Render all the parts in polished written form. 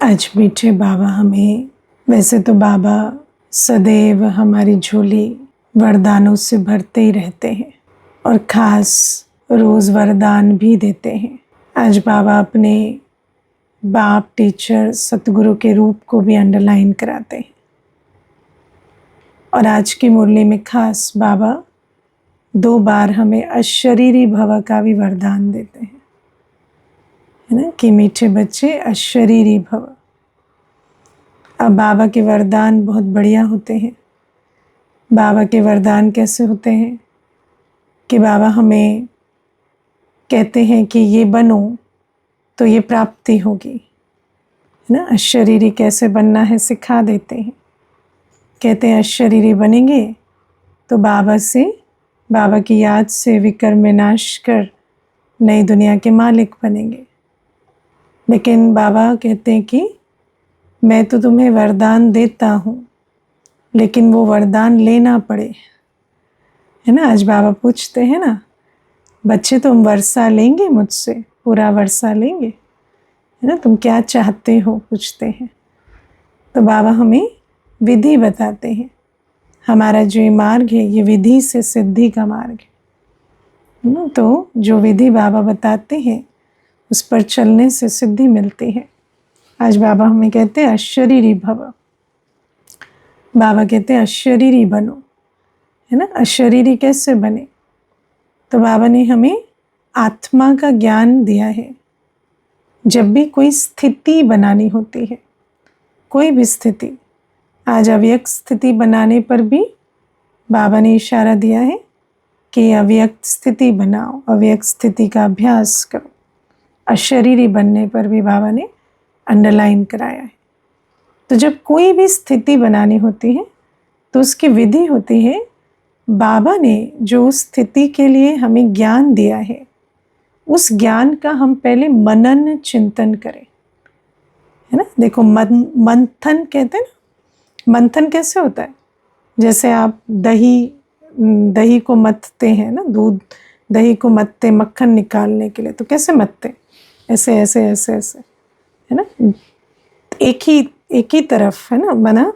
आज मीठे बाबा हमें, वैसे तो बाबा सदैव हमारी झोली वरदानों से भरते ही रहते हैं और ख़ास रोज़ वरदान भी देते हैं। आज बाबा अपने बाप, टीचर, सतगुरु के रूप को भी अंडरलाइन कराते हैं। और आज की मुरली में ख़ास बाबा 2 बार हमें अशरीरी भव का भी वरदान देते हैं, है ना, कि मीठे बच्चे अशरीरी भव। अब बाबा के वरदान बहुत बढ़िया होते हैं। बाबा के वरदान कैसे होते हैं कि बाबा हमें कहते हैं कि ये बनो तो ये प्राप्ति होगी, है ना। अशरीरी कैसे बनना है सिखा देते हैं। कहते हैं अशरीरी बनेंगे तो बाबा की याद से विकर्म विनाश कर नई दुनिया के मालिक बनेंगे। लेकिन बाबा कहते हैं कि मैं तो तुम्हें वरदान देता हूँ, लेकिन वो वरदान लेना पड़े, है ना। आज बाबा पूछते हैं ना, बच्चे तुम वर्षा लेंगे मुझसे, पूरा वर्षा लेंगे, है ना, तुम क्या चाहते हो पूछते हैं। तो बाबा हमें विधि बताते हैं। हमारा जो ये मार्ग है ये विधि से सिद्धि का मार्ग है ना। तो जो विधि बाबा बताते हैं उस पर चलने से सिद्धि मिलती है। आज बाबा हमें कहते हैं अशरीरी भव। बाबा कहते हैं अशरीरी बनो, है ना। अशरीरी कैसे बने? तो बाबा ने हमें आत्मा का ज्ञान दिया है। जब भी कोई स्थिति बनानी होती है, कोई भी स्थिति, आज अव्यक्त स्थिति बनाने पर भी बाबा ने इशारा दिया है कि अव्यक्त स्थिति बनाओ, अव्यक्त स्थिति का अभ्यास करो। अशरीरी बनने पर भी बाबा ने अंडरलाइन कराया है। तो जब कोई भी स्थिति बनानी होती है तो उसकी विधि होती है। बाबा ने जो स्थिति के लिए हमें ज्ञान दिया है, उस ज्ञान का हम पहले मनन चिंतन करें, है ना। देखो मंथन कहते हैं ना। मंथन कैसे होता है? जैसे आप दही को मथते हैं ना, दूध दही को मथते मक्खन निकालने के लिए, तो कैसे मथते? ऐसे ऐसे ऐसे ऐसे, है ना। एक ही तरफ, है ना, बना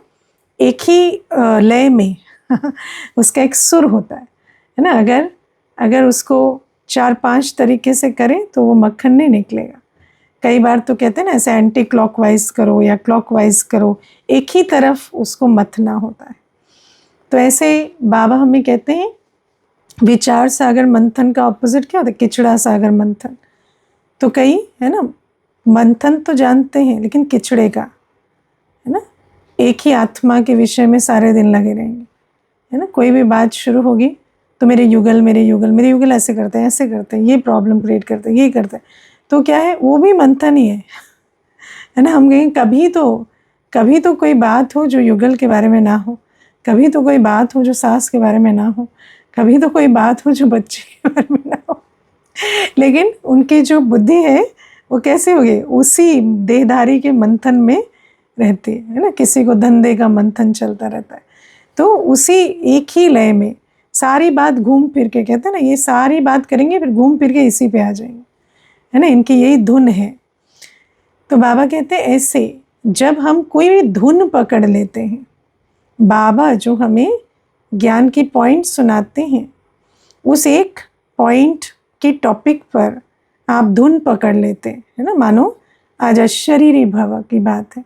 एक ही लय में उसका एक सुर होता है ना। अगर उसको 4-5 तरीके से करें तो वो मक्खन नहीं निकलेगा। कई बार तो कहते हैं ना, ऐसे एंटी क्लॉकवाइज करो या क्लॉकवाइज करो, एक ही तरफ उसको मथना होता है। तो ऐसे बाबा हमें कहते हैं विचार सागर मंथन का ऑपोजिट क्या होता है? किचड़ा सागर मंथन। तो कई, है ना, मंथन तो जानते हैं लेकिन किचड़े का, है ना, एक ही आत्मा के विषय में सारे दिन लगे रहेंगे, है ना। कोई भी बात शुरू होगी तो मेरे युगल ऐसे करते हैं, ये प्रॉब्लम क्रिएट करते हैं, ये करते हैं। तो क्या है, वो भी मंथन ही है ना। हम कहें कभी तो कोई बात हो जो युगल के बारे में ना हो, कभी तो कोई बात हो जो सास के बारे में ना हो, कभी तो कोई बात हो जो बच्चे के बारे में ना हो। लेकिन उनकी जो बुद्धि है वो कैसे होगी? उसी देहधारी के मंथन में रहती है ना। किसी को धंधे का मंथन चलता रहता है, तो उसी एक ही लय में सारी बात घूम फिर के, कहते हैं ना, ये सारी बात करेंगे फिर घूम फिर के इसी पे आ जाएंगे, है ना। इनकी यही धुन है। तो बाबा कहते हैं ऐसे जब हम कोई भी धुन पकड़ लेते हैं, बाबा जो हमें ज्ञान की पॉइंट सुनाते हैं, उस एक पॉइंट की टॉपिक पर आप धुन पकड़ लेते हैं, है ना। मानो आज अशरीरी भव की बात है,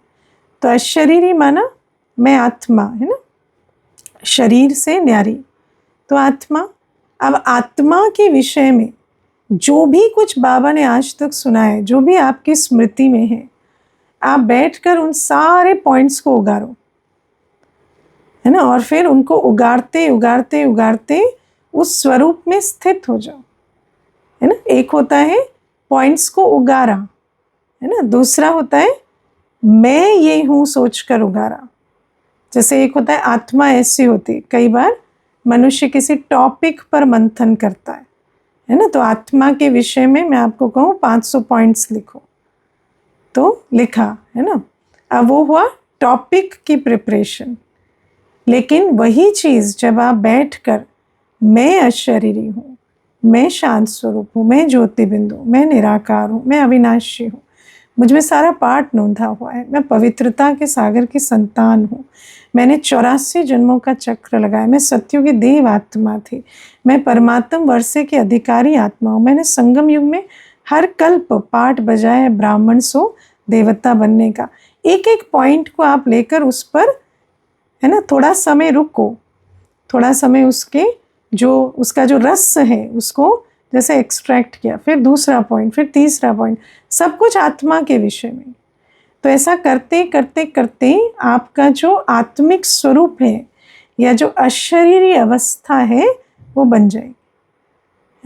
तो अशरीरी माना मैं आत्मा, है ना, शरीर से न्यारी, तो आत्मा। अब आत्मा के विषय में जो भी कुछ बाबा ने आज तक सुना है, जो भी आपकी स्मृति में है, आप बैठकर उन सारे पॉइंट्स को उगारो, है ना, और फिर उनको उगारते उगारते उगारते उस स्वरूप में स्थित हो जाओ, है ना। एक होता है पॉइंट्स को उगारा, है ना। दूसरा होता है मैं ये हूँ सोचकर उगारा। जैसे एक होता है आत्मा ऐसी होती, कई बार मनुष्य किसी टॉपिक पर मंथन करता है ना। तो आत्मा के विषय में मैं आपको कहूँ 500 पॉइंट्स लिखो, तो लिखा, है ना। अब वो हुआ टॉपिक की प्रिपरेशन। लेकिन वही चीज़ जब आप बैठकर मैं अशरीरी हूँ, मैं शांत स्वरूप हूँ, मैं ज्योति बिंदु, मैं निराकार हूँ, मैं अविनाशी हूँ, मुझ में सारा पाठ नोंधा हुआ है, मैं पवित्रता के सागर की संतान हूँ, मैंने 84 जन्मों का चक्र लगाया, मैं सत्युग की देव आत्मा थी, मैं परमात्म वर्षे के अधिकारी आत्मा हूँ, मैंने संगम युग में हर कल्प पाठ बजाया ब्राह्मण सो देवता बनने का। एक एक पॉइंट को आप लेकर उस पर, है ना, थोड़ा समय रुको, थोड़ा समय उसके जो उसका जो रस है उसको जैसे एक्सट्रैक्ट किया, फिर दूसरा पॉइंट, फिर तीसरा पॉइंट, सब कुछ आत्मा के विषय में। तो ऐसा करते करते करते आपका जो आत्मिक स्वरूप है या जो अशरीरी अवस्था है वो बन जाएगी,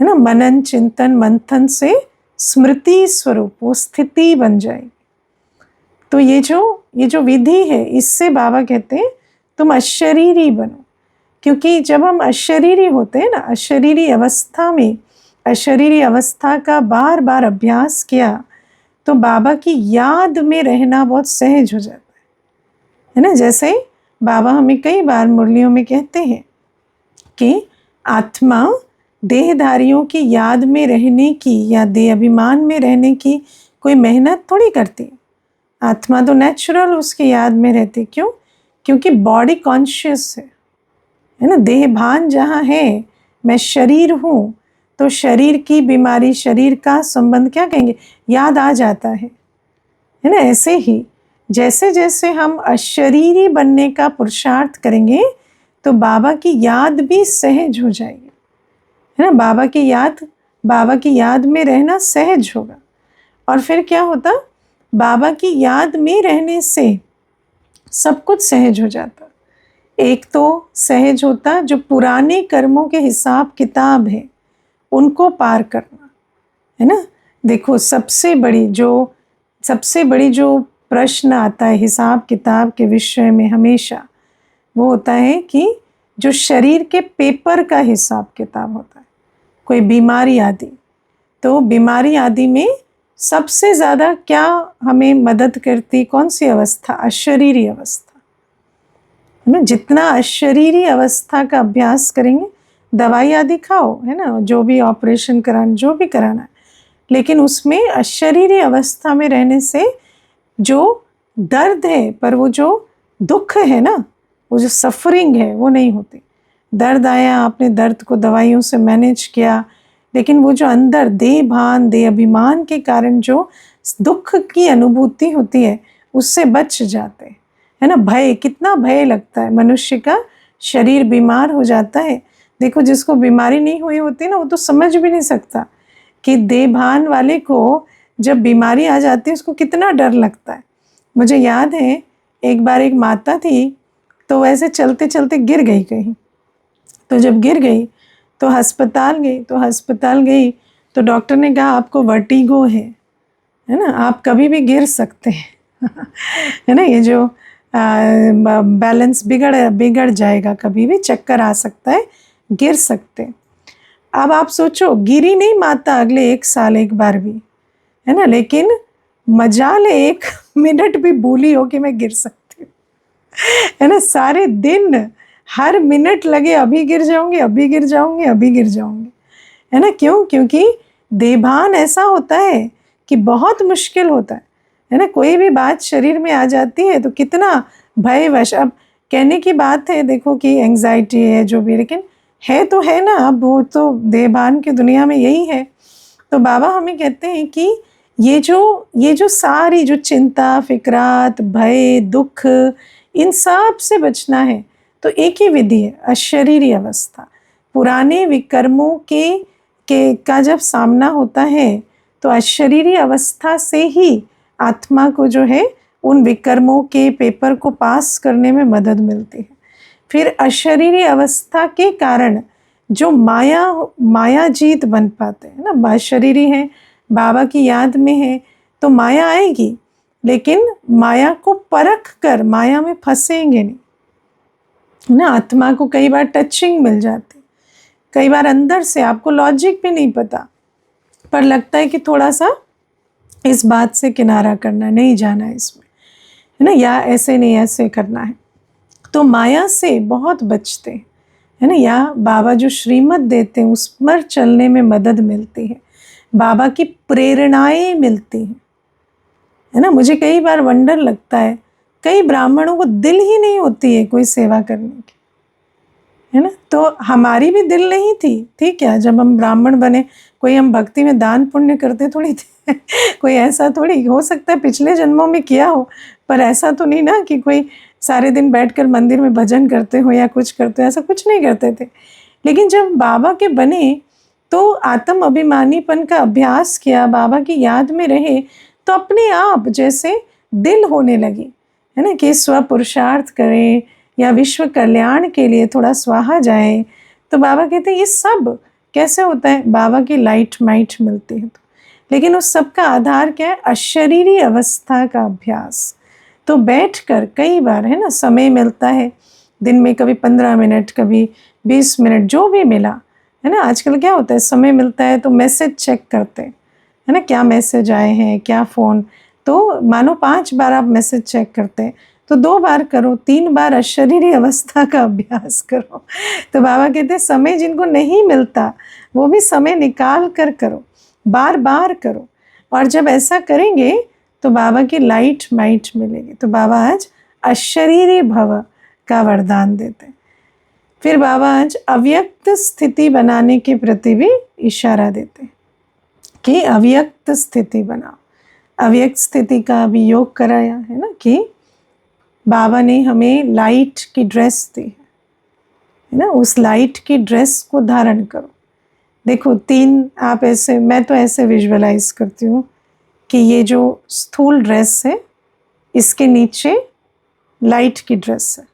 है ना। मनन चिंतन मंथन से स्मृति स्वरूप वो स्थिति बन जाएगी। तो ये जो विधि है, इससे बाबा कहते हैं तुम अशरीरी बनो। क्योंकि जब हम अशरीरी होते हैं ना, अशरीरी अवस्था में, अशरीरी अवस्था का बार बार अभ्यास किया तो बाबा की याद में रहना बहुत सहज हो जाता है ना। जैसे बाबा हमें कई बार मुरलियों में कहते हैं कि आत्मा देहधारियों की याद में रहने की या देह अभिमान में रहने की कोई मेहनत थोड़ी करती है। आत्मा तो नेचुरल उसकी याद में रहती। क्यों? क्योंकि बॉडी कॉन्शियस है ना। देह भान जहाँ है, मैं शरीर हूँ, तो शरीर की बीमारी, शरीर का संबंध क्या कहेंगे, याद आ जाता है ना। ऐसे ही जैसे जैसे हम अशरीरी बनने का पुरुषार्थ करेंगे तो बाबा की याद भी सहज हो जाएगी, है ना। बाबा की याद में रहना सहज होगा। और फिर क्या होता, बाबा की याद में रहने से सब कुछ सहज हो जाता। एक तो सहज होता जो पुराने कर्मों के हिसाब किताब है उनको पार करना, है ना। देखो सबसे बड़ी जो प्रश्न आता है हिसाब किताब के विषय में हमेशा, वो होता है कि जो शरीर के पेपर का हिसाब किताब होता है, कोई बीमारी आदि। तो बीमारी आदि में सबसे ज़्यादा क्या हमें मदद करती, कौन सी अवस्था, अशरीरी अवस्था, है ना। जितना अशरीरी अवस्था का अभ्यास करेंगे, दवाई आदि खाओ, है ना, जो भी ऑपरेशन कराना, जो भी कराना है, लेकिन उसमें अशरीरी अवस्था में रहने से जो दर्द है, पर वो जो दुख है ना, वो जो सफरिंग है वो नहीं होती। दर्द आया, आपने दर्द को दवाइयों से मैनेज किया, लेकिन वो जो अंदर देह भान, देह अभिमान के कारण जो दुख की अनुभूति होती है उससे बच जाते हैं, है ना। भय, कितना भय लगता है मनुष्य का, शरीर बीमार हो जाता है। देखो जिसको बीमारी नहीं हुई होती ना, वो तो समझ भी नहीं सकता कि देहभान वाले को जब बीमारी आ जाती है उसको कितना डर लगता है। मुझे याद है एक बार एक माता थी, तो वैसे चलते चलते गिर गई कहीं। तो जब गिर गई तो अस्पताल गई तो डॉक्टर ने कहा आपको वर्टिगो है ना, आप कभी भी गिर सकते हैं है ना। ये जो बैलेंस बिगड़ जाएगा, कभी भी चक्कर आ सकता है, गिर सकते। अब आप सोचो, गिरी नहीं माता अगले 1 साल एक बार भी, है ना, लेकिन मजाल 1 मिनट भी भूली हो कि मैं गिर सकती हूँ, है ना। सारे दिन हर मिनट लगे अभी गिर जाऊंगी, अभी गिर जाऊंगी, अभी गिर जाऊंगी, है ना। क्यों? क्योंकि देहभान ऐसा होता है कि बहुत मुश्किल होता है ना। कोई भी बात शरीर में आ जाती है तो कितना भयवश, अब कहने की बात है देखो कि एंजाइटी है जो भी, लेकिन है तो है ना, अब वो तो देहभान की दुनिया में यही है। तो बाबा हमें कहते हैं कि ये जो सारी जो चिंता, फिक्रात, भय, दुख, इन सब से बचना है तो एक ही विधि है, अशरीरी अवस्था। पुराने विकर्मों का जब सामना होता है तो अशरीरी अवस्था से ही आत्मा को जो है उन विकर्मों के पेपर को पास करने में मदद मिलती है। फिर अशरीरी अवस्था के कारण जो माया जीत बन पाते हैं ना, अशरीरी है, बाबा की याद में है तो माया आएगी, लेकिन माया को परख कर माया में फंसेंगे नहीं ना। आत्मा को कई बार टचिंग मिल जाती, कई बार अंदर से आपको लॉजिक भी नहीं पता, पर लगता है कि थोड़ा सा इस बात से किनारा करना, नहीं जाना है इसमें, है ना, या ऐसे नहीं ऐसे करना है, तो माया से बहुत बचते हैं, है ना। या बाबा जो श्रीमत देते हैं उस पर चलने में मदद मिलती है, बाबा की प्रेरणाएं मिलती हैं, है ना। मुझे कई बार वंडर लगता है, कई ब्राह्मणों को दिल ही नहीं होती है कोई सेवा करने की, है ना। तो हमारी भी दिल नहीं थी क्या जब हम ब्राह्मण बने? कोई हम भक्ति में दान पुण्य करते थोड़ी थे कोई ऐसा थोड़ी, हो सकता है पिछले जन्मों में किया हो, पर ऐसा तो नहीं ना कि कोई सारे दिन बैठकर मंदिर में भजन करते हो या कुछ करते हो, ऐसा कुछ नहीं करते थे। लेकिन जब बाबा के बने तो आत्म अभिमानीपन का अभ्यास किया, बाबा की याद में रहे, तो अपने आप जैसे दिल होने लगी, है ना, कि स्व पुरुषार्थ करें या विश्व कल्याण के लिए थोड़ा स्वाहा जाए। तो बाबा कहते हैं ये सब कैसे होता है? बाबा की लाइट माइट मिलती है। लेकिन उस सब का आधार क्या है? अशरीरी अवस्था का अभ्यास। तो बैठकर कई बार, है ना, समय मिलता है दिन में, कभी 15 मिनट, कभी 20 मिनट, जो भी मिला, है ना। आजकल क्या होता है, समय मिलता है तो मैसेज चेक करते हैं, है ना, क्या मैसेज आए हैं, क्या फ़ोन। तो मानो 5 बार आप मैसेज चेक करते हैं, तो 2 बार करो, 3 बार अशरीरी अवस्था का अभ्यास करो। तो बाबा कहते हैं समय जिनको नहीं मिलता वो भी समय निकाल कर करो, बार बार करो। और जब ऐसा करेंगे तो बाबा की लाइट माइट मिलेगी। तो बाबा आज अशरीरी भव का वरदान देते हैं। फिर बाबा आज अव्यक्त स्थिति बनाने के प्रति भी इशारा देते हैं कि अव्यक्त स्थिति बनाओ। अव्यक्त स्थिति का अभी योग कराया है ना, कि बाबा ने हमें लाइट की ड्रेस दी है ना, उस लाइट की ड्रेस को धारण करो। देखो 3 आप ऐसे, मैं तो ऐसे विजुअलाइज करती हूँ कि ये जो स्थूल ड्रेस है इसके नीचे लाइट की ड्रेस है,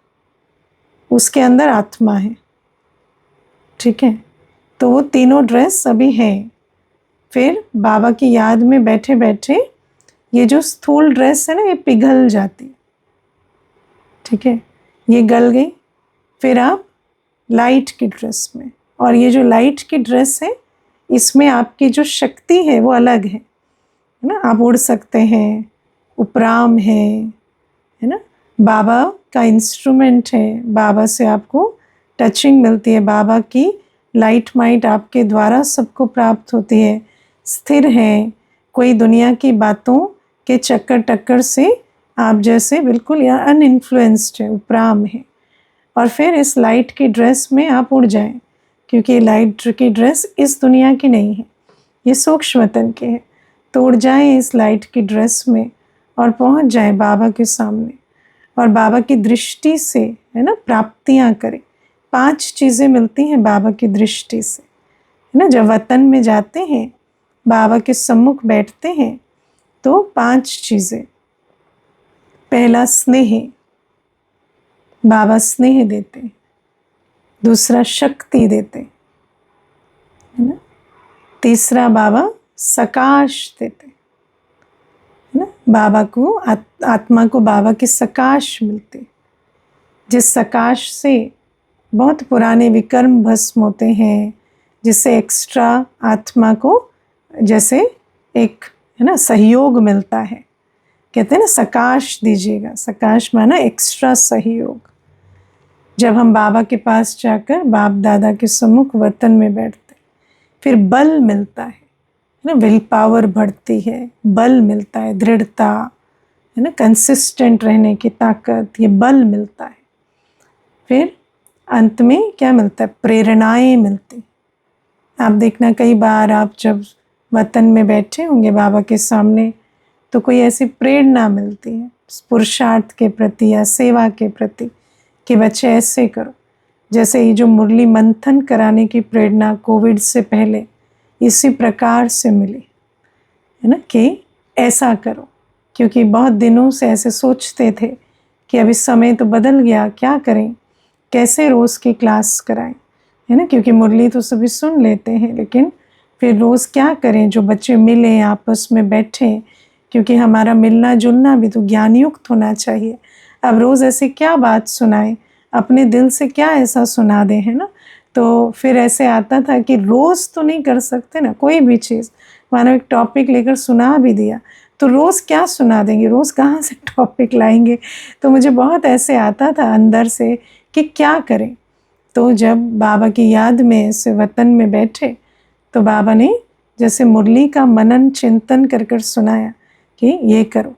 उसके अंदर आत्मा है, ठीक है। तो वो तीनों ड्रेस अभी है। फिर बाबा की याद में बैठे बैठे ये जो स्थूल ड्रेस है ना ये पिघल जाती, ठीक है, ये गल गई। फिर आप लाइट की ड्रेस में, और ये जो लाइट की ड्रेस है इसमें आपकी जो शक्ति है वो अलग है ना। आप उड़ सकते हैं, उपराम है ना, बाबा का इंस्ट्रूमेंट है, बाबा से आपको टचिंग मिलती है, बाबा की लाइट माइट आपके द्वारा सबको प्राप्त होती है, स्थिर है, कोई दुनिया की बातों के चक्कर टक्कर से आप जैसे बिल्कुल या अनइन्फ्लुएंस्ड है, उपराम है। और फिर इस लाइट की ड्रेस में आप उड़ जाएं, क्योंकि लाइट की ड्रेस इस दुनिया की नहीं है, ये सूक्ष्म तन की है। तो उड़ जाएं इस लाइट की ड्रेस में और पहुंच जाएं बाबा के सामने, और बाबा की दृष्टि से, है ना, प्राप्तियां करें। 5 चीज़ें मिलती हैं बाबा की दृष्टि से, है ना। जब वतन में जाते हैं, बाबा के सम्मुख बैठते हैं, तो 5 चीज़ें। पहला स्नेह, बाबा स्नेह देते हैं। दूसरा शक्ति देते, है ना। तीसरा बाबा सकाश देते, है ना। बाबा को आत्मा को बाबा की सकाश मिलती, जिस सकाश से बहुत पुराने विकर्म भस्म होते हैं, जिससे एक्स्ट्रा आत्मा को जैसे एक, है ना, सहयोग मिलता है। कहते हैं ना सकाश दीजिएगा, सकाश माना एक्स्ट्रा सहयोग। जब हम बाबा के पास जाकर बाप दादा के सम्मुख वतन में बैठते, फिर बल मिलता है ना, विल पावर बढ़ती है, बल मिलता है, दृढ़ता, है ना, कंसिस्टेंट रहने की ताकत, ये बल मिलता है। फिर अंत में क्या मिलता है? प्रेरणाएं मिलती। आप देखना कई बार आप जब वतन में बैठे होंगे बाबा के सामने, तो कोई ऐसी प्रेरणा मिलती है पुरुषार्थ के प्रति या सेवा के प्रति, कि बच्चे ऐसे करो। जैसे ये जो मुरली मंथन कराने की प्रेरणा कोविड से पहले इसी प्रकार से मिली, है ना, कि ऐसा करो। क्योंकि बहुत दिनों से ऐसे सोचते थे कि अभी समय तो बदल गया, क्या करें, कैसे रोज़ की क्लास कराएं, है ना। क्योंकि मुरली तो सभी सुन लेते हैं, लेकिन फिर रोज़ क्या करें, जो बच्चे मिलें, आपस में बैठें, क्योंकि हमारा मिलना जुलना भी तो ज्ञानयुक्त होना चाहिए। अब रोज़ ऐसे क्या बात सुनाएं, अपने दिल से क्या ऐसा सुना दें, है ना। तो फिर ऐसे आता था कि रोज़ तो नहीं कर सकते ना कोई भी चीज़, मानो एक टॉपिक लेकर सुना भी दिया तो रोज़ क्या सुना देंगे, रोज़ कहाँ से टॉपिक लाएंगे। तो मुझे बहुत ऐसे आता था अंदर से कि क्या करें। तो जब बाबा की याद में ऐसे वतन में बैठे, तो बाबा ने जैसे मुरली का मनन चिंतन कर कर सुनाया कि ये करो,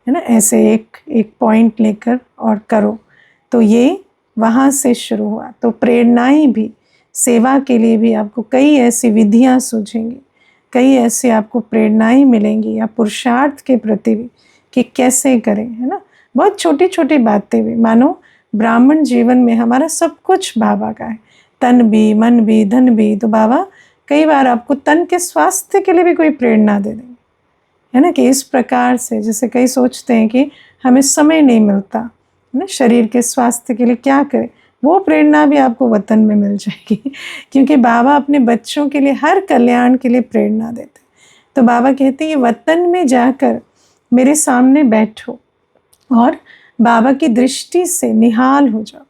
है ना, ऐसे एक एक पॉइंट लेकर और करो। तो ये वहाँ से शुरू हुआ। तो प्रेरणाएं भी, सेवा के लिए भी आपको कई ऐसी विधियाँ सूझेंगी, कई ऐसे आपको प्रेरणाएं मिलेंगी या पुरुषार्थ के प्रति भी कि कैसे करें, है ना। बहुत छोटी छोटी बातें भी, मानो ब्राह्मण जीवन में हमारा सब कुछ बाबा का है, तन भी, मन भी, धन भी। तो बाबा कई बार आपको तन के स्वास्थ्य के लिए भी कोई प्रेरणा दे देंगे, है ना, कि इस प्रकार से, जैसे कई सोचते हैं कि हमें समय नहीं मिलता, है ना, शरीर के स्वास्थ्य के लिए क्या करें, वो प्रेरणा भी आपको वतन में मिल जाएगी क्योंकि बाबा अपने बच्चों के लिए हर कल्याण के लिए प्रेरणा देते। तो बाबा कहते हैं वतन में जाकर मेरे सामने बैठो और बाबा की दृष्टि से निहाल हो जाओ।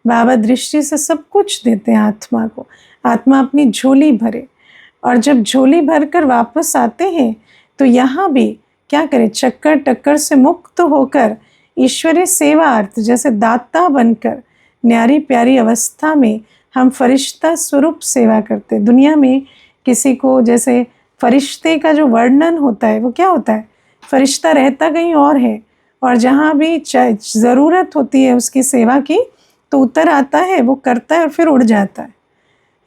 बाबा दृष्टि से सब कुछ देते हैं आत्मा को, आत्मा अपनी झोली भरे। और जब झोली भर कर वापस आते हैं तो यहाँ भी क्या करें, चक्कर टक्कर से मुक्त होकर ईश्वरीय सेवार्थ जैसे दाता बनकर न्यारी प्यारी अवस्था में हम फरिश्ता स्वरूप सेवा करते। दुनिया में किसी को जैसे फरिश्ते का जो वर्णन होता है वो क्या होता है, फरिश्ता रहता कहीं और है और जहाँ भी ज़रूरत होती है उसकी सेवा की तो उतर आता है, वो करता है और फिर उड़ जाता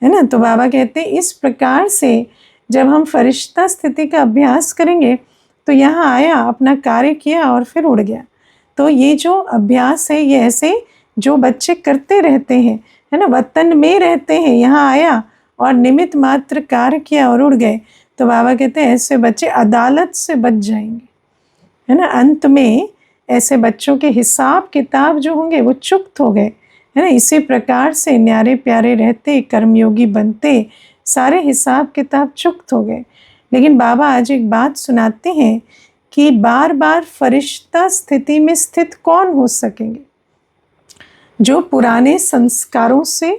है ना। तो बाबा कहते हैं इस प्रकार से जब हम फरिश्ता स्थिति का अभ्यास करेंगे तो यहाँ आया, अपना कार्य किया और फिर उड़ गया। तो ये जो अभ्यास है ये ऐसे जो बच्चे करते रहते हैं, है ना, वतन में रहते हैं, यहाँ आया और निमित्त मात्र कार्य किया और उड़ गए। तो बाबा कहते हैं ऐसे बच्चे अदालत से बच जाएंगे, है ना। अंत में ऐसे बच्चों के हिसाब किताब जो होंगे वो चुप्त हो गए, है ना। इसी प्रकार से न्यारे प्यारे रहते, कर्मयोगी बनते, सारे हिसाब किताब चुप्त हो गए। लेकिन बाबा आज एक बात सुनाते हैं कि बार बार फरिश्ता स्थिति में स्थित कौन हो सकेंगे, जो पुराने संस्कारों से,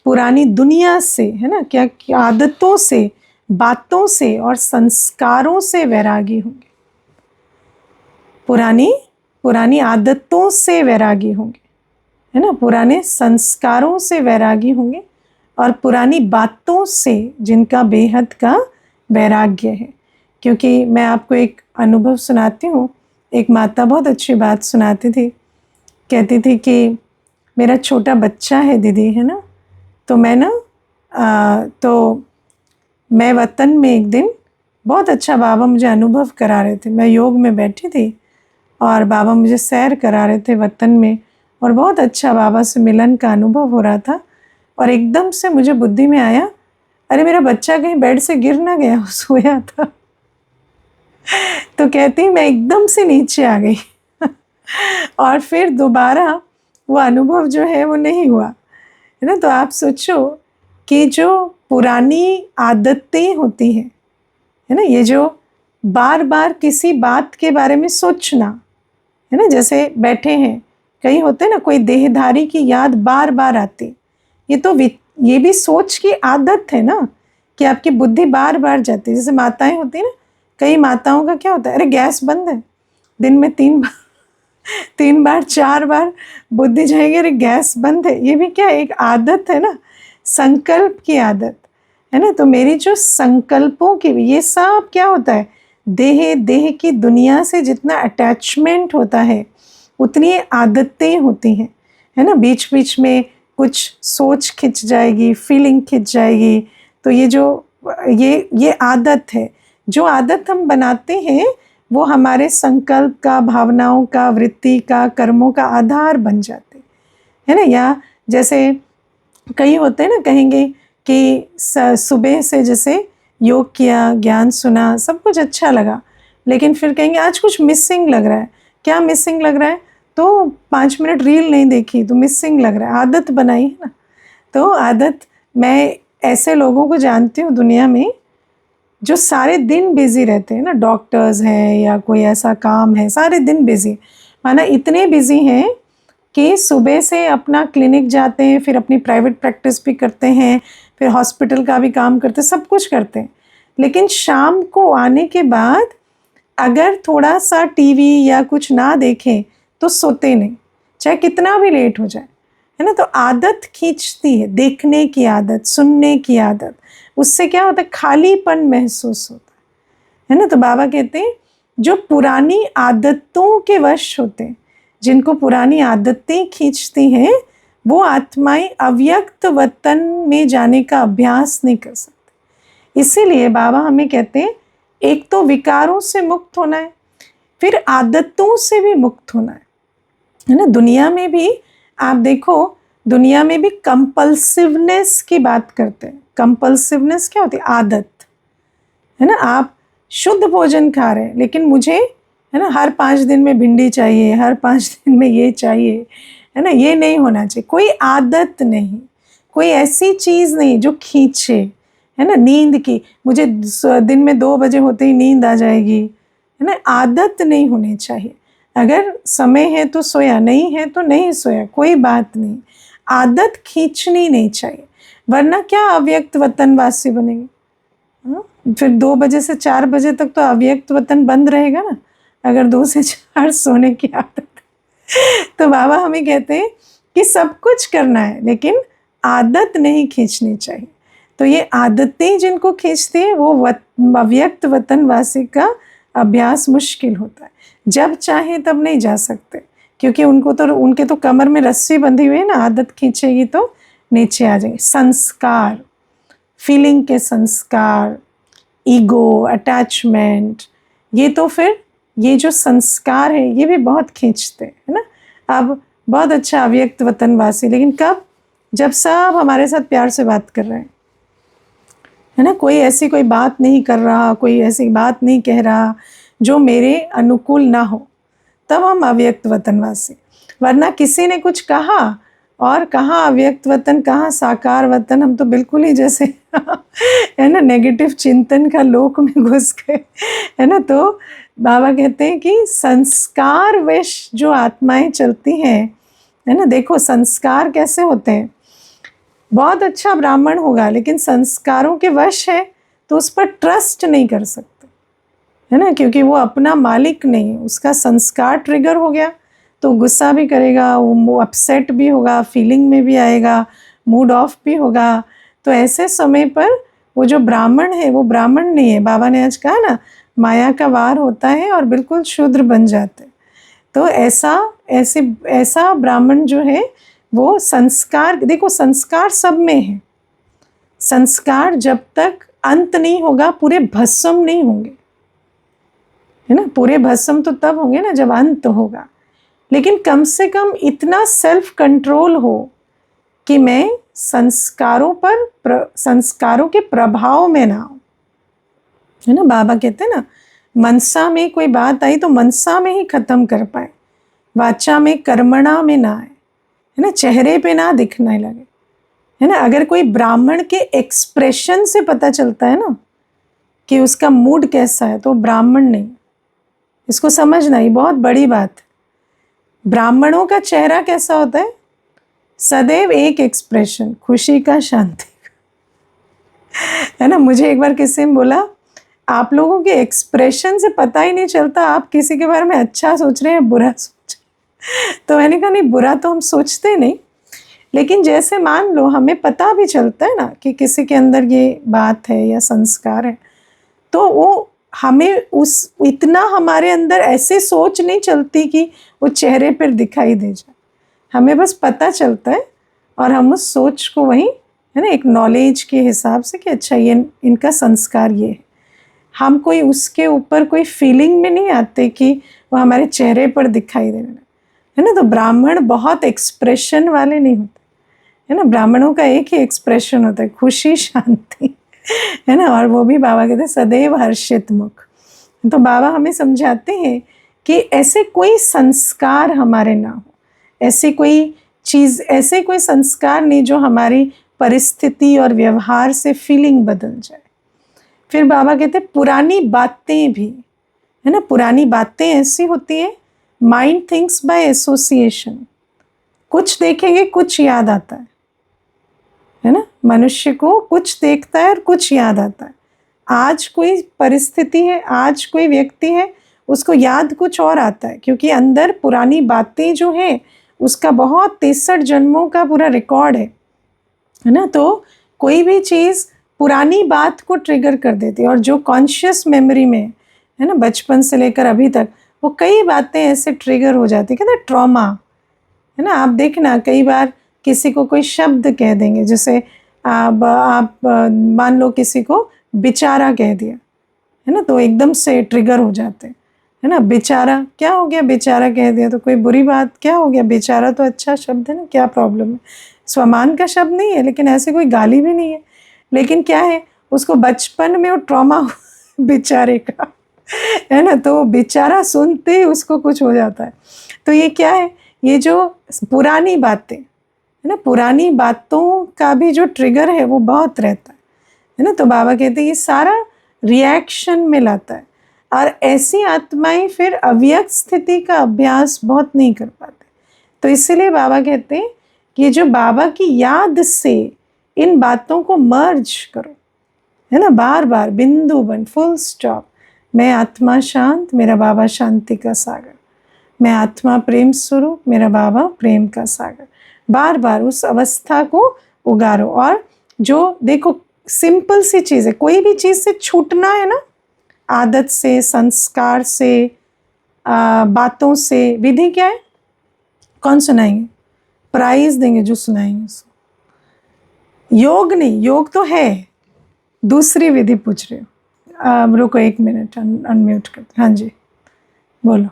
पुरानी दुनिया से, है ना, क्या आदतों से, बातों से और संस्कारों से वैरागी होंगे। पुरानी आदतों से वैरागी होंगे, है ना, पुराने संस्कारों से वैरागी होंगे और पुरानी बातों से जिनका बेहद का वैराग्य है। क्योंकि मैं आपको एक अनुभव सुनाती हूँ। एक माता बहुत अच्छी बात सुनाती थी, कहती थी कि मेरा छोटा बच्चा है दीदी, है ना, तो मैं वतन में एक दिन बहुत अच्छा बाबा मुझे अनुभव करा रहे थे। मैं योग में बैठी थी और बाबा मुझे सैर करा रहे थे वतन में और बहुत अच्छा बाबा से मिलन का अनुभव हो रहा था। और एकदम से मुझे बुद्धि में आया, अरे मेरा बच्चा कहीं बेड से गिर ना गया, सोया था। तो कहती मैं एकदम से नीचे आ गई और फिर दोबारा वो अनुभव जो है वो नहीं हुआ, है ना। तो आप सोचो कि जो पुरानी आदतें होती हैं, है ना, ये जो बार बार किसी बात के बारे में सोचना, है ना, जैसे बैठे हैं, कई होते हैं ना, कोई देहधारी की याद बार बार आती, ये भी सोच की आदत है ना, कि आपकी बुद्धि बार बार जाती है। जैसे माताएं होती है ना, कई माताओं का क्या होता है, अरे गैस बंद है, दिन में 3 बार 4 बार बुद्धि जाएगी, अरे गैस बंद है। ये भी क्या एक आदत है ना, संकल्प की आदत, है ना। तो मेरी जो संकल्पों की, ये सब क्या होता है, देह की दुनिया से जितना अटैचमेंट होता है उतनी आदतें होती हैं, है ना। बीच बीच में कुछ सोच खिंच जाएगी, फीलिंग खिंच जाएगी। तो ये आदत है। जो आदत हम बनाते हैं वो हमारे संकल्प का, भावनाओं का, वृत्ति का, कर्मों का आधार बन जाते, है ना। या जैसे कई होते हैं ना, कहेंगे कि सुबह से जैसे योग किया, ज्ञान सुना, सब कुछ अच्छा लगा, लेकिन फिर कहेंगे आज कुछ मिसिंग लग रहा है। क्या मिसिंग लग रहा है, तो 5 मिनट रील नहीं देखी तो मिसिंग लग रहा है, आदत बनाई है ना। तो आदत, मैं ऐसे लोगों को जानती हूँ दुनिया में जो सारे दिन बिजी रहते हैं ना, डॉक्टर्स हैं या कोई ऐसा काम है, सारे दिन बिजी, माना इतने बिजी हैं कि सुबह से अपना क्लिनिक जाते हैं, फिर अपनी प्राइवेट प्रैक्टिस भी करते हैं, फिर हॉस्पिटल का भी काम करते हैं, सब कुछ करते हैं। लेकिन शाम को आने के बाद अगर थोड़ा सा टीवी या कुछ ना देखें तो सोते नहीं, चाहे कितना भी लेट हो जाए, है ना। तो आदत खींचती है, देखने की आदत, सुनने की आदत, उससे क्या होता है, खालीपन महसूस होता है ना। तो बाबा कहते हैं जो पुरानी आदतों के वश होते हैं, जिनको पुरानी आदतें खींचती हैं, वो आत्माएं अव्यक्त वतन में जाने का अभ्यास नहीं कर सकते। इसीलिए बाबा हमें कहते हैं एक तो विकारों से मुक्त होना है, फिर आदतों से भी मुक्त होना है ना। दुनिया में भी आप देखो, दुनिया में भी कंपल्सिवनेस की बात करते हैं। कंपल्सिवनेस क्या होती है? आदत, है ना। आप शुद्ध भोजन खा रहे हैं, लेकिन मुझे, है ना, हर 5 दिन में भिंडी चाहिए, हर 5 दिन में ये चाहिए, है ना। ये नहीं होना चाहिए। कोई आदत नहीं, कोई ऐसी चीज़ नहीं जो खींचे, है ना। नींद की, मुझे दिन में 2 बजे होते ही नींद आ जाएगी, है ना। आदत नहीं होनी चाहिए। अगर समय है तो सोया, नहीं है तो नहीं सोया, कोई बात नहीं। आदत खींचनी नहीं चाहिए, वरना क्या अव्यक्त वतनवासी बनेंगे। फिर 2 बजे से 4 बजे तक तो अव्यक्त वतन बंद रहेगा ना, अगर 2 से 4 सोने की आदत। तो बाबा हमें कहते हैं कि सब कुछ करना है, लेकिन आदत नहीं खींचनी चाहिए। तो ये आदतें जिनको खींचती है, वो अव्यक्त वतनवासी का अभ्यास मुश्किल होता है। जब चाहे तब नहीं जा सकते, क्योंकि उनके तो कमर में रस्सी बंधी हुई है ना। आदत खींचेगी तो नीचे आ जाएंगे। संस्कार, फीलिंग के संस्कार, ईगो, अटैचमेंट, ये तो फिर ये जो संस्कार है ये भी बहुत खींचते हैं, है ना। अब बहुत अच्छा अव्यक्त वतनवासी, लेकिन कब? जब सब हमारे साथ प्यार से बात कर रहे हैं, है ना। कोई बात नहीं कर रहा, कोई ऐसी बात नहीं कह रहा जो मेरे अनुकूल ना हो, तब हम अव्यक्त वतनवासी। वरना किसी ने कुछ कहा, और कहाँ अव्यक्त वतन, कहाँ साकार वतन, हम तो बिल्कुल ही जैसे है ना नेगेटिव चिंतन का लोक में घुस गए, है ना। तो बाबा कहते हैं कि संस्कार वश जो आत्माएं चलती हैं, है ना। देखो संस्कार कैसे होते हैं। बहुत अच्छा ब्राह्मण होगा, लेकिन संस्कारों के वश है तो उस पर ट्रस्ट नहीं कर सकते, है ना, क्योंकि वो अपना मालिक नहीं है। उसका संस्कार ट्रिगर हो गया तो गुस्सा भी करेगा, वो अपसेट भी होगा, फीलिंग में भी आएगा, मूड ऑफ भी होगा। तो ऐसे समय पर वो जो ब्राह्मण है वो ब्राह्मण नहीं है। बाबा ने आज कहा ना, माया का वार होता है और बिल्कुल शूद्र बन जाते। तो ऐसा ब्राह्मण जो है वो संस्कार, देखो संस्कार सब में है। संस्कार जब तक अंत नहीं होगा पूरे भस्म नहीं होंगे, है ना। पूरे भस्म तो तब होंगे ना जब अंत होगा। लेकिन कम से कम इतना सेल्फ कंट्रोल हो कि मैं संस्कारों के प्रभाव में ना हो, है ना। बाबा कहते हैं ना, मनसा में कोई बात आई तो मनसा में ही खत्म कर पाए, वाचा में कर्मणा में ना आए, है ना। चेहरे पे ना दिखने लगे, है ना। अगर कोई ब्राह्मण के एक्सप्रेशन से पता चलता है ना कि उसका मूड कैसा है, तो ब्राह्मण नहीं। इसको समझना ही बहुत बड़ी बात है। ब्राह्मणों का चेहरा कैसा होता है? सदैव एक एक्सप्रेशन, खुशी का, शांति का, है ना। मुझे एक बार किसी ने बोला, आप लोगों के एक्सप्रेशन से पता ही नहीं चलता आप किसी के बारे में अच्छा सोच रहे हैं बुरा सोच रहे हैं। तो मैंने कहा नहीं, बुरा तो हम सोचते नहीं, लेकिन जैसे मान लो हमें पता भी चलता है ना कि किसी के अंदर ये बात है या संस्कार है, तो वो हमें इतना हमारे अंदर ऐसे सोच नहीं चलती कि वो चेहरे पर दिखाई दे जाए। हमें बस पता चलता है और हम उस सोच को वहीं, है ना, एक नॉलेज के हिसाब से कि अच्छा ये इनका संस्कार ये है। हम कोई उसके ऊपर कोई फीलिंग में नहीं आते कि वो हमारे चेहरे पर दिखाई दे रहा है ना। तो ब्राह्मण बहुत एक्सप्रेशन वाले नहीं होते, है ना। ब्राह्मणों का एक ही एक्सप्रेशन होता है, खुशी, शांति, है ना। और वो भी बाबा कहते हैं सदैव हर्षित मुख। तो बाबा हमें समझाते हैं कि ऐसे कोई संस्कार हमारे ना हो, ऐसी कोई चीज़, ऐसे कोई संस्कार नहीं जो हमारी परिस्थिति और व्यवहार से फीलिंग बदल जाए। फिर बाबा कहते हैं पुरानी बातें भी, है ना। पुरानी बातें ऐसी होती हैं, माइंड थिंक्स बाय एसोसिएशन। कुछ देखेंगे कुछ याद आता है ना। मनुष्य को कुछ देखता है और कुछ याद आता है। आज कोई परिस्थिति है, आज कोई व्यक्ति है, उसको याद कुछ और आता है, क्योंकि अंदर पुरानी बातें जो हैं उसका बहुत 63 जन्मों का पूरा रिकॉर्ड है ना। तो कोई भी चीज़ पुरानी बात को ट्रिगर कर देती है, और जो कॉन्शियस मेमोरी में, है ना, बचपन से लेकर अभी तक वो कई बातें ऐसे ट्रिगर हो जाती, कहते हैं ट्रॉमा, है ना। आप देखना कई बार किसी को कोई शब्द कह देंगे, जैसे आप मान लो किसी को बेचारा कह दिया, है ना, तो एकदम से ट्रिगर हो जाते हैं, है ना। बेचारा क्या हो गया, बेचारा कह दिया तो कोई बुरी बात, क्या हो गया, बेचारा तो अच्छा शब्द है ना, क्या प्रॉब्लम है, स्वमान का शब्द नहीं है, लेकिन ऐसे कोई गाली भी नहीं है, लेकिन क्या है उसको बचपन में वो ट्रॉमा बेचारे का, है ना, तो बेचारा सुनते ही उसको कुछ हो जाता है। तो ये क्या है, ये जो पुरानी बातें, है ना, पुरानी बातों का भी जो ट्रिगर है वो बहुत रहता है ना। तो बाबा कहते हैं ये सारा रिएक्शन में लाता है, और ऐसी आत्माएं फिर अव्यक्त स्थिति का अभ्यास बहुत नहीं कर पाते। तो इसीलिए बाबा कहते हैं कि ये जो बाबा की याद से इन बातों को मर्ज करो, है ना, बार बार बिंदु बन, फुल स्टॉप। मैं आत्मा शांत, मेरा बाबा शांति का सागर। मैं आत्मा प्रेम स्वरूप, मेरा बाबा प्रेम का सागर। बार बार उस अवस्था को उगारो। और जो देखो सिंपल सी चीज़ है, कोई भी चीज़ से छूटना है ना, आदत से, संस्कार से, बातों से, विधि क्या है, कौन सुनाएंगे, प्राइज देंगे जो सुनाएंगे उसको। योग नहीं, योग तो है, दूसरी विधि पूछ रहे हो। रुको एक मिनट, अनम्यूट करते। हाँ जी बोलो।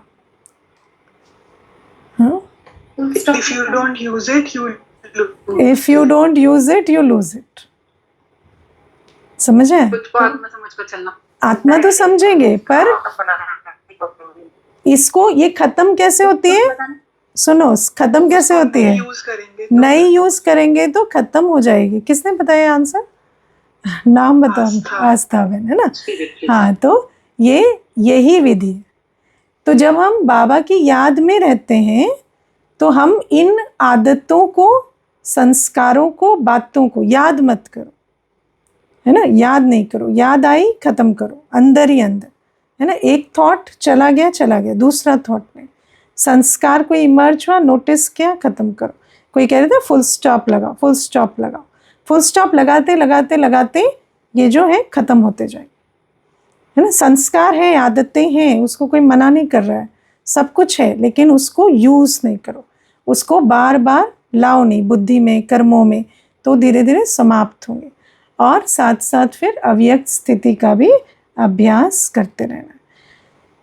हाँ, if you don't use it you lose if you don't use it you lose it. समझ है, कुछ बात में समझ कर चलना। आत्मा तो समझेंगे, पर इसको ये खत्म कैसे होती है, सुनो, खत्म कैसे होती है, यूज करेंगे तो नहीं यूज करेंगे तो खत्म हो जाएगी। किसने बताया आंसर, नाम बताओ, आस्था बहन, है ना। हाँ, तो ये यही विधि है। तो जब हम बाबा की याद में रहते हैं तो हम इन आदतों को, संस्कारों को, बातों को याद मत करो, है ना, याद नहीं करो। याद आई खत्म करो, अंदर ही अंदर, है ना। एक थॉट चला गया चला गया, दूसरा थॉट नहीं। संस्कार कोई इमर्ज हुआ, नोटिस किया, खत्म करो। कोई कह रहे थे फुल स्टॉप लगाओ, फुल स्टॉप लगाओ। फुल स्टॉप लगाते लगाते लगाते ये जो है खत्म होते जाए, है ना। संस्कार है, आदतें हैं, उसको कोई मना नहीं कर रहा है, सब कुछ है, लेकिन उसको यूज़ नहीं करो, उसको बार बार लाओ नहीं बुद्धि में, कर्मों में, तो धीरे धीरे समाप्त होंगे। और साथ साथ फिर अव्यक्त स्थिति का भी अभ्यास करते रहना।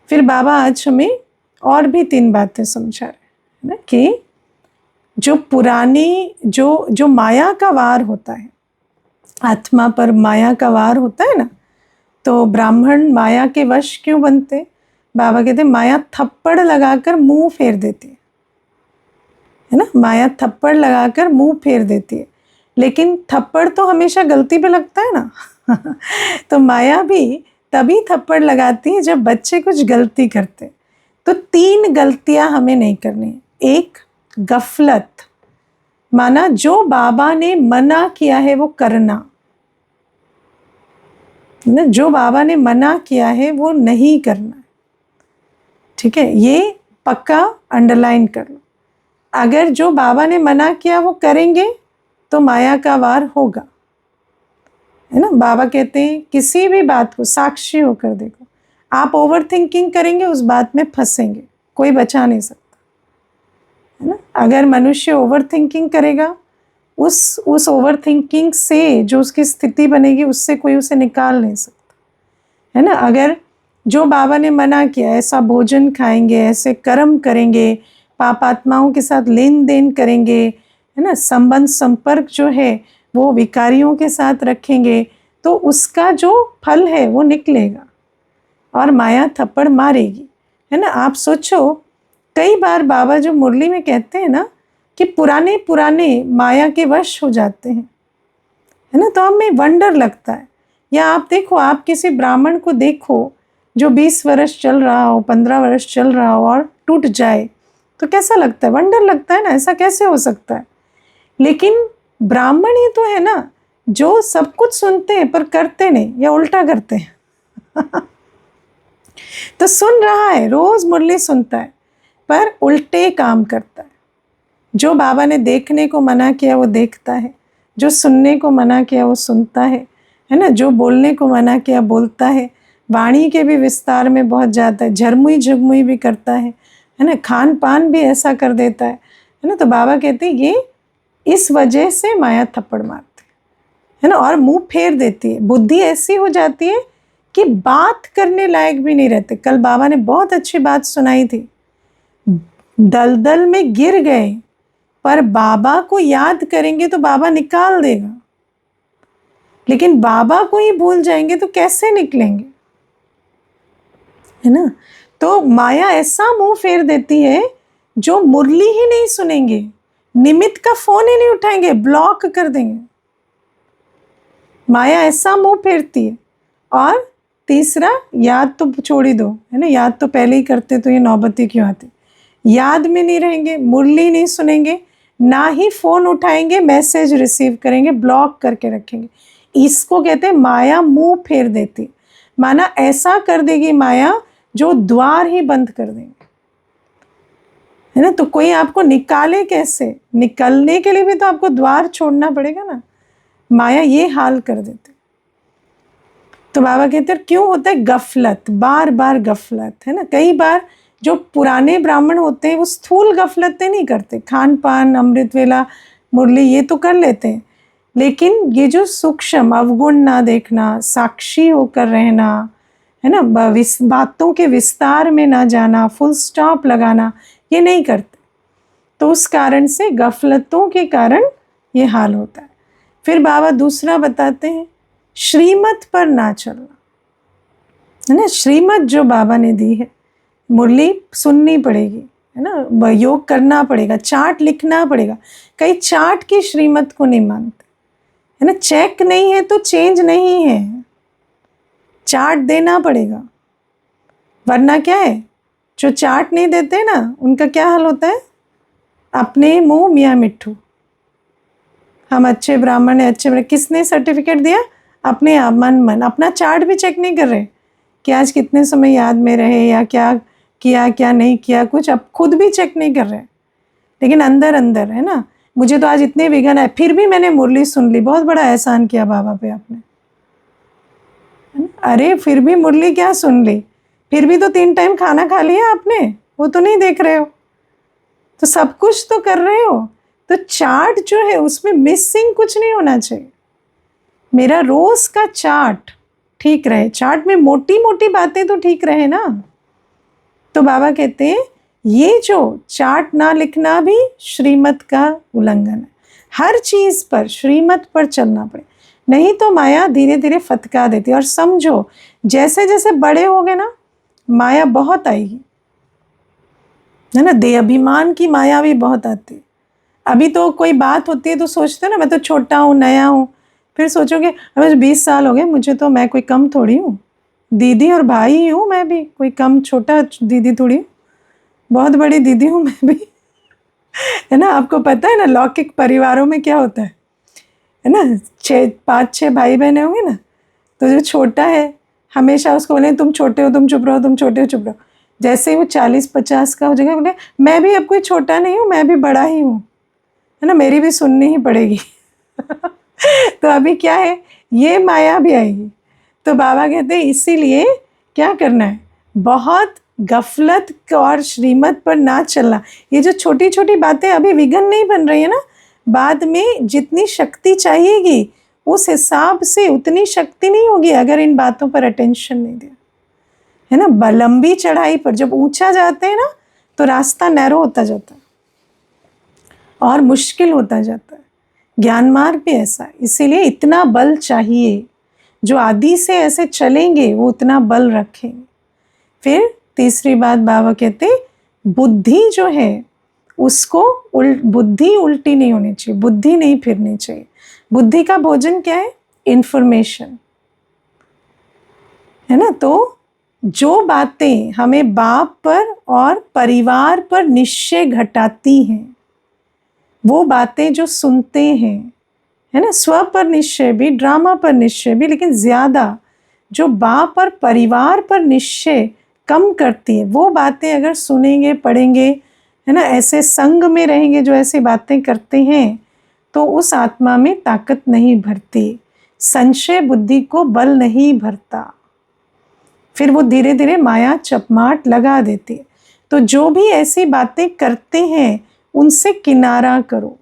फिर बाबा आज हमें और भी 3 बातें समझा रहे हैं ना, कि जो पुरानी जो माया का वार होता है, आत्मा पर माया का वार होता है ना, तो ब्राह्मण माया के वश क्यों बनते, बाबा कहते माया थप्पड़ लगाकर मुंह फेर देती है ना, माया थप्पड़ लगाकर मुंह फेर देती है। लेकिन थप्पड़ तो हमेशा गलती पे लगता है ना तो माया भी तभी थप्पड़ लगाती है जब बच्चे कुछ गलती करते। तो 3 गलतियां हमें नहीं करनी है। एक, गफलत, माना जो बाबा ने मना किया है वो करना, ना, जो बाबा ने मना किया है वो नहीं करना, ठीक है, ये पक्का अंडरलाइन कर लो। अगर जो बाबा ने मना किया वो करेंगे तो माया का वार होगा, है ना। बाबा कहते हैं किसी भी बात को साक्षी होकर देखो, आप ओवर थिंकिंग करेंगे उस बात में फंसेंगे, कोई बचा नहीं सकता, है ना। अगर मनुष्य ओवर थिंकिंग करेगा, उस ओवर थिंकिंग से जो उसकी स्थिति बनेगी उससे कोई उसे निकाल नहीं सकता, है ना। अगर जो बाबा ने मना किया, ऐसा भोजन खाएंगे, ऐसे कर्म करेंगे, पापात्माओं के साथ लेन देन करेंगे, है ना, संबंध संपर्क जो है वो विकारियों के साथ रखेंगे, तो उसका जो फल है वो निकलेगा और माया थप्पड़ मारेगी, है ना। आप सोचो, कई बार बाबा जो मुरली में कहते हैं ना कि पुराने पुराने माया के वश हो जाते हैं, है ना, तो हमें वंडर लगता है। या आप देखो, आप किसी ब्राह्मण को देखो जो 20 वर्ष चल रहा हो, 15 वर्ष चल रहा हो और टूट जाए, तो कैसा लगता है, वंडर लगता है ना, ऐसा कैसे हो सकता है। लेकिन ब्राह्मण ही तो है ना जो सब कुछ सुनते हैं पर करते नहीं, या उल्टा करते हैं तो सुन रहा है, रोज मुरली सुनता है पर उल्टे काम करता है। जो बाबा ने देखने को मना किया वो देखता है, जो सुनने को मना किया वो सुनता है ना, जो बोलने को मना किया बोलता है। वाणी के भी विस्तार में बहुत जाता है, झरमुई झुगमुई भी करता है ना, खान पान भी ऐसा कर देता है ना। तो बाबा कहते हैं ये इस वजह से माया थप्पड़ मारती है ना, और मुंह फेर देती है। बुद्धि ऐसी हो जाती है कि बात करने लायक भी नहीं रहते। कल बाबा ने बहुत अच्छी बात सुनाई थी, दलदल में गिर गए पर बाबा को याद करेंगे तो बाबा निकाल देगा, लेकिन बाबा को ही भूल जाएंगे तो कैसे निकलेंगे, है ना। तो माया ऐसा मुंह फेर देती है, जो मुरली ही नहीं सुनेंगे, निमित्त का फोन ही नहीं उठाएंगे, ब्लॉक कर देंगे। माया ऐसा मुंह फेरती है। और तीसरा, याद तो छोड़ ही दो, है ना, याद तो पहले ही करते तो ये नौबती क्यों आती। याद में नहीं रहेंगे, मुरली नहीं सुनेंगे, ना ही फोन उठाएंगे, मैसेज रिसीव करेंगे, ब्लॉक करके रखेंगे। इसको कहते हैं माया मुंह फेर देती। माना ऐसा कर देगी माया जो द्वार ही बंद कर देंगे, है ना। तो कोई आपको निकाले कैसे, निकलने के लिए भी तो आपको द्वार छोड़ना पड़ेगा ना। माया ये हाल कर देते। तो बाबा कहते हैं क्यों होता है, गफलत, बार बार गफलत, है ना। कई बार जो पुराने ब्राह्मण होते हैं वो स्थूल गफलतें नहीं करते, खान पान, अमृत वेला, मुरली ये तो कर लेते हैं, लेकिन ये जो सूक्ष्म अवगुण ना देखना, साक्षी होकर रहना, है ना, बातों के विस्तार में ना जाना, फुल स्टॉप लगाना, ये नहीं करते। तो उस कारण से गफलतों के कारण ये हाल होता है। फिर बाबा दूसरा बताते हैं, श्रीमत पर ना चलना, है ना। श्रीमत जो बाबा ने दी है, मुरली सुननी पड़ेगी, है ना, योग करना पड़ेगा, चार्ट लिखना पड़ेगा। कई चार्ट की श्रीमत को नहीं मानते, है ना। चेक नहीं है तो चेंज नहीं है, चार्ट देना पड़ेगा। वरना क्या है, जो चार्ट नहीं देते ना उनका क्या हाल होता है, अपने मुंह मियाँ मिट्ठू, हम अच्छे ब्राह्मण है, अच्छे ब्राह्मण। किसने सर्टिफिकेट दिया, अपने आप, मन मन। अपना चार्ट भी चेक नहीं कर रहे कि आज कितने समय याद में रहे, या क्या किया क्या नहीं किया, कुछ अब खुद भी चेक नहीं कर रहे, लेकिन अंदर अंदर, है ना, मुझे तो आज इतने विघ्न है, फिर भी मैंने मुरली सुन ली, बहुत बड़ा एहसान किया बाबा पे आपने। अरे फिर भी मुरली क्या सुन ली, फिर भी तो 3 टाइम खाना खा लिया आपने, वो तो नहीं देख रहे हो, तो सब कुछ तो कर रहे हो। तो चार्ट जो है उसमें मिसिंग कुछ नहीं होना चाहिए। मेरा रोज का चार्ट ठीक रहे, चार्ट में मोटी मोटी बातें तो ठीक रहे ना। तो बाबा कहते हैं ये जो चार्ट ना लिखना भी श्रीमत का उल्लंघन है। हर चीज पर श्रीमत पर चलना पड़े, नहीं तो माया धीरे धीरे फटका देती है। और समझो जैसे जैसे बड़े हो गए ना, माया बहुत आएगी, है ना। देह अभिमान की माया भी बहुत आती है। अभी तो कोई बात होती है तो सोचते हो ना, मैं तो छोटा हूँ, नया हूँ, फिर सोचोगे अबे 20 साल हो गए मुझे, तो मैं कोई कम थोड़ी हूँ, दीदी और भाई ही हूँ मैं भी, कोई कम छोटा दीदी थोड़ी हूँ, बहुत बड़ी दीदी हूँ मैं भी, है ना। आपको पता है ना लौकिक परिवारों में क्या होता है ना, 5-6 भाई बहने होंगे ना, तो जो छोटा है हमेशा उसको बोले तुम छोटे हो, तुम चुप रहो, तुम छोटे हो, चुप रहो। जैसे ही वो 40-50 का हो जाएगा, बोले मैं भी अब कोई छोटा नहीं हूँ, मैं भी बड़ा ही हूँ, है ना, मेरी भी सुननी ही पड़ेगी। तो अभी क्या है, ये माया भी आएगी। तो बाबा कहते हैं इसीलिए क्या करना है, बहुत गफलत और श्रीमत पर ना चलना। ये जो छोटी छोटी बातें अभी विघ्न नहीं बन रही है ना, बाद में जितनी शक्ति चाहिएगी उस हिसाब से उतनी शक्ति नहीं होगी अगर इन बातों पर अटेंशन नहीं दिया, है ना। लंबी चढ़ाई पर जब ऊंचा जाते हैं ना तो रास्ता नैरो होता जाता है और मुश्किल होता जाता है। ज्ञान मार्ग भी ऐसा है, इसीलिए इतना बल चाहिए। जो आदि से ऐसे चलेंगे वो उतना बल रखेंगे। फिर तीसरी बात बाबा कहते बुद्धि जो है उसको बुद्धि उल्टी नहीं होनी चाहिए, बुद्धि नहीं फिरनी चाहिए। बुद्धि का भोजन क्या है, इंफॉर्मेशन, है ना। तो जो बातें हमें बाप पर और परिवार पर निश्चय घटाती हैं, वो बातें जो सुनते हैं, है ना, स्व पर निश्चय भी, ड्रामा पर निश्चय भी, लेकिन ज़्यादा जो बाप और परिवार पर निश्चय कम करती है, वो बातें अगर सुनेंगे, पढ़ेंगे, है ना, ऐसे संग में रहेंगे जो ऐसी बातें करते हैं, तो उस आत्मा में ताकत नहीं भरती, संशय बुद्धि को बल नहीं भरता। फिर वो धीरे धीरे माया चपमाट लगा देती है। तो जो भी ऐसी बातें करते हैं उनसे किनारा करो।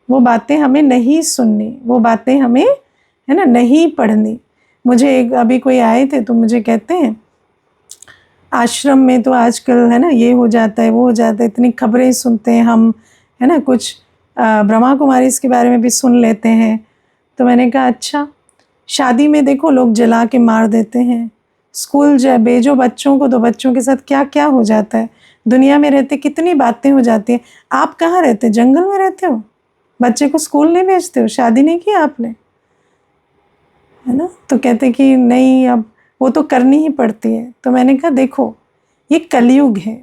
वो बातें हमें नहीं सुननी, वो बातें हमें, है ना, नहीं पढ़नी। मुझे एक अभी कोई आए थे तो मुझे कहते हैं आश्रम में तो आजकल, है ना, ये हो जाता है वो हो जाता है, इतनी खबरें सुनते हैं हम, है ना, कुछ ब्रह्मा कुमारी इसके बारे में भी सुन लेते हैं। तो मैंने कहा अच्छा, शादी में देखो लोग जला के मार देते हैं, स्कूल भेजो बच्चों को तो बच्चों के साथ क्या क्या हो जाता है, दुनिया में रहते कितनी बातें हो जाती हैं। आप कहाँ रहते, जंगल में रहते हो, बच्चे को स्कूल नहीं भेजते हो, शादी नहीं की आपने, है ना। तो कहते कि नहीं अब वो तो करनी ही पड़ती है। तो मैंने कहा देखो ये कलयुग है,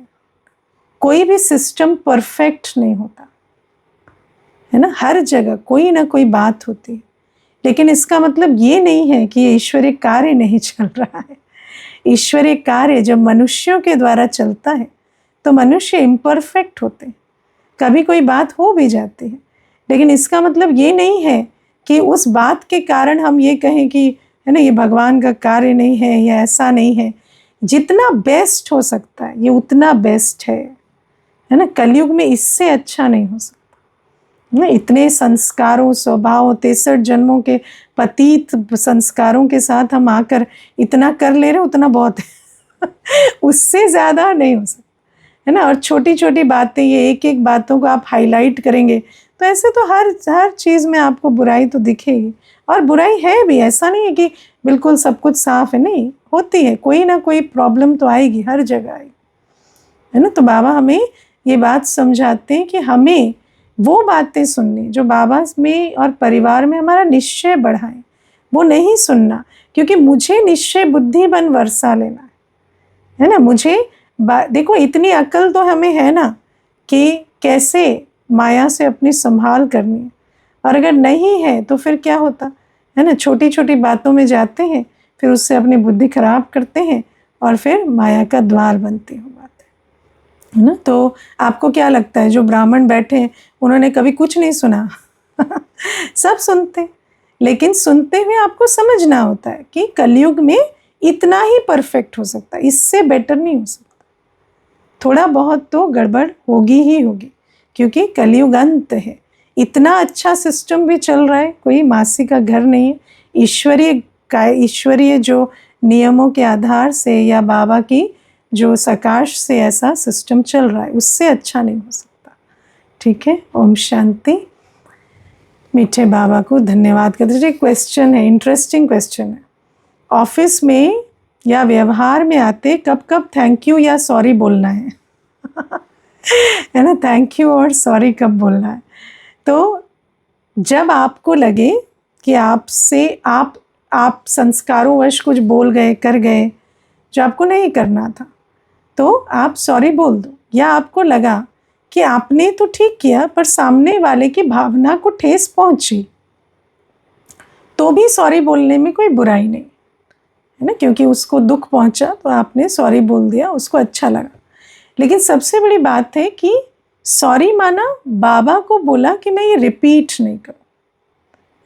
कोई भी सिस्टम परफेक्ट नहीं होता, है ना, हर जगह कोई ना कोई बात होती है। लेकिन इसका मतलब ये नहीं है कि ये ईश्वरीय कार्य नहीं चल रहा है। ईश्वरीय कार्य जब मनुष्यों के द्वारा चलता है तो मनुष्य इम्परफेक्ट होते हैं, कभी कोई बात हो भी जाती है। लेकिन इसका मतलब ये नहीं है कि उस बात के कारण हम ये कहें कि, है ना, ये भगवान का कार्य नहीं है या ऐसा नहीं है। जितना बेस्ट हो सकता है ये उतना बेस्ट है ना। कलयुग में इससे अच्छा नहीं हो सकता ना। इतने संस्कारों, स्वभाव, 63 जन्मों के पतित संस्कारों के साथ हम आकर इतना कर ले रहे, उतना बहुत है उससे ज़्यादा नहीं हो सकता, है ना। और छोटी छोटी बातें, ये एक एक बातों को आप हाईलाइट करेंगे तो ऐसे तो हर चीज़ में आपको बुराई तो दिखेगी। और बुराई है भी, ऐसा नहीं है कि बिल्कुल सब कुछ साफ है, नहीं, होती है, कोई ना कोई प्रॉब्लम तो आएगी, हर जगह आएगी, है ना। तो बाबा हमें ये बात समझाते हैं कि हमें वो बातें सुननी जो बाबा में और परिवार में हमारा निश्चय बढ़ाएं, वो नहीं सुनना। क्योंकि मुझे निश्चय बुद्धि बन वर्षा लेना है ना। मुझे देखो इतनी अकल तो हमें है ना कि कैसे माया से अपनी संभाल करनी है। और अगर नहीं है तो फिर क्या होता है ना, छोटी छोटी बातों में जाते हैं, फिर उससे अपनी बुद्धि खराब करते हैं और फिर माया का द्वार बनती हो बात है ना। तो आपको क्या लगता है जो ब्राह्मण बैठे हैं उन्होंने कभी कुछ नहीं सुना सब सुनते, लेकिन सुनते हुए आपको समझना होता है कि कलयुग में इतना ही परफेक्ट हो सकता है, इससे बेटर नहीं हो सकता। थोड़ा बहुत तो गड़बड़ होगी ही होगी, क्योंकि कलयुग अंत है। इतना अच्छा सिस्टम भी चल रहा है, कोई मासी का घर नहीं है। ईश्वरीय जो नियमों के आधार से या बाबा की जो सकाश से ऐसा सिस्टम चल रहा है, उससे अच्छा नहीं हो सकता। ठीक है, ओम शांति। मीठे बाबा को धन्यवाद करते हैं। क्वेश्चन है, इंटरेस्टिंग क्वेश्चन है। ऑफिस में या व्यवहार में आते कब कब थैंक यू या सॉरी बोलना है है ना, थैंक यू और सॉरी कब बोलना है। तो जब आपको लगे कि आपसे आप संस्कारों वश कुछ बोल गए, कर गए जो आपको नहीं करना था, तो आप सॉरी बोल दो। या आपको लगा कि आपने तो ठीक किया पर सामने वाले की भावना को ठेस पहुंची, तो भी सॉरी बोलने में कोई बुराई नहीं है ना, क्योंकि उसको दुख पहुंचा तो आपने सॉरी बोल दिया, उसको अच्छा लगा। लेकिन सबसे बड़ी बात है कि सॉरी माना बाबा को बोला कि मैं ये रिपीट नहीं करूं,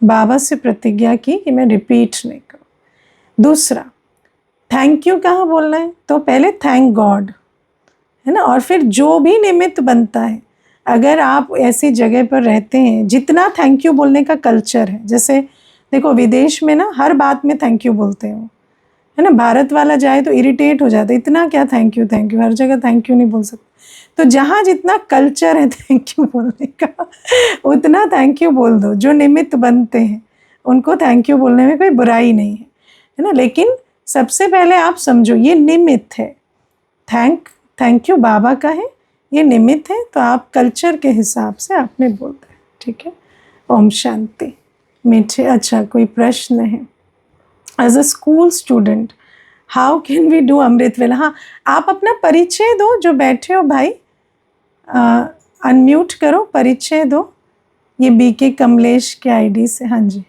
बाबा से प्रतिज्ञा की कि मैं रिपीट नहीं करूं। दूसरा, थैंक यू कहाँ बोलना है, तो पहले थैंक गॉड, है ना। और फिर जो भी निमित्त बनता है, अगर आप ऐसी जगह पर रहते हैं जितना थैंक यू बोलने का कल्चर है, जैसे देखो विदेश में ना हर बात में थैंक यू बोलते हैं, है ना। भारत वाला जाए तो इरिटेट हो जाता है, इतना क्या थैंक यू, हर जगह थैंक यू नहीं बोल सकते। तो जहाँ जितना कल्चर है थैंक यू बोलने का उतना थैंक यू बोल दो। जो निमित्त बनते हैं उनको थैंक यू बोलने में कोई बुराई नहीं है ना। लेकिन सबसे पहले आप समझो ये निमित्त है, थैंक यू बाबा का है, ये निमित्त है, तो आप कल्चर के हिसाब से आपने बोलते हैं। ठीक है, ओम शांति। मीठे, अच्छा कोई प्रश्न है? As a school student how can we do Amrit vela? हाँ, आप अपना परिचय दो, जो बैठे हो भाई अनम्यूट करो, परिचय दो। ये बीके कमलेश के आईडी से। हाँ जी,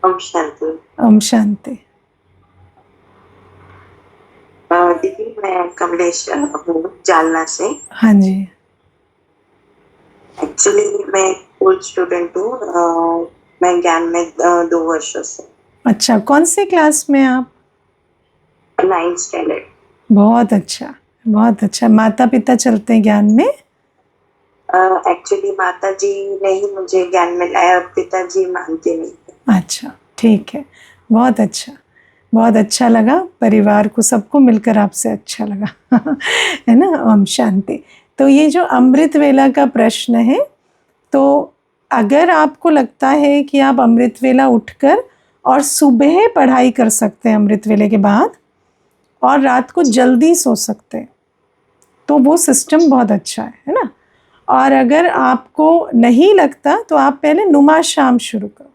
ओम शांति। ओम शांति। दीदी मैं कमलेश हूँ जालना से। हाँ जी, एक्चुअली मैं स्कूल स्टूडेंट हूँ। मैं ज्ञान में 2 वर्षों से। अच्छा, कौन से क्लास में आप? 9th standard. बहुत अच्छा, बहुत अच्छा। माता पिता चलते हैं ज्ञान में? एक्चुअली माता जी ने ही मुझे ज्ञान में लाया और पिताजी मानते नहीं थे। अच्छा, ठीक है, बहुत अच्छा, बहुत अच्छा लगा। परिवार को सबको मिलकर आपसे अच्छा लगा है ना। ओम शांति। तो ये जो अमृत वेला का प्रश्न है, तो अगर आपको लगता है कि आप अमृत वेला उठकर और सुबह पढ़ाई कर सकते हैं अमृत वेले के बाद, और रात को जल्दी सो सकते हैं, तो वो सिस्टम बहुत अच्छा है ना। और अगर आपको नहीं लगता तो आप पहले नुमा शाम शुरू करो,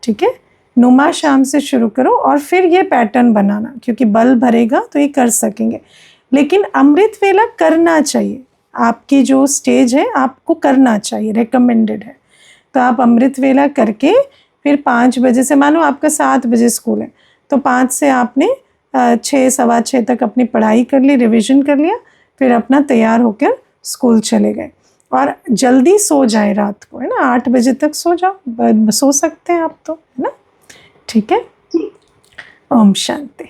ठीक है। नुमा शाम से शुरू करो और फिर ये पैटर्न बनाना, क्योंकि बल भरेगा तो ये कर सकेंगे। लेकिन अमृत वेला करना चाहिए, आपकी जो स्टेज है आपको करना चाहिए, रिकमेंडेड है। तो आप अमृत वेला करके फिर 5 बजे से, मानो आपका 7 बजे स्कूल है, तो 5 से आपने 6 सवा 6 तक अपनी पढ़ाई कर ली, रिवीजन कर लिया, फिर अपना तैयार होकर स्कूल चले गए। और जल्दी सो जाए रात को, है ना, 8 बजे तक सो जाओ, सो सकते हैं आप तो, है ना। ठीक है। ओम शांति।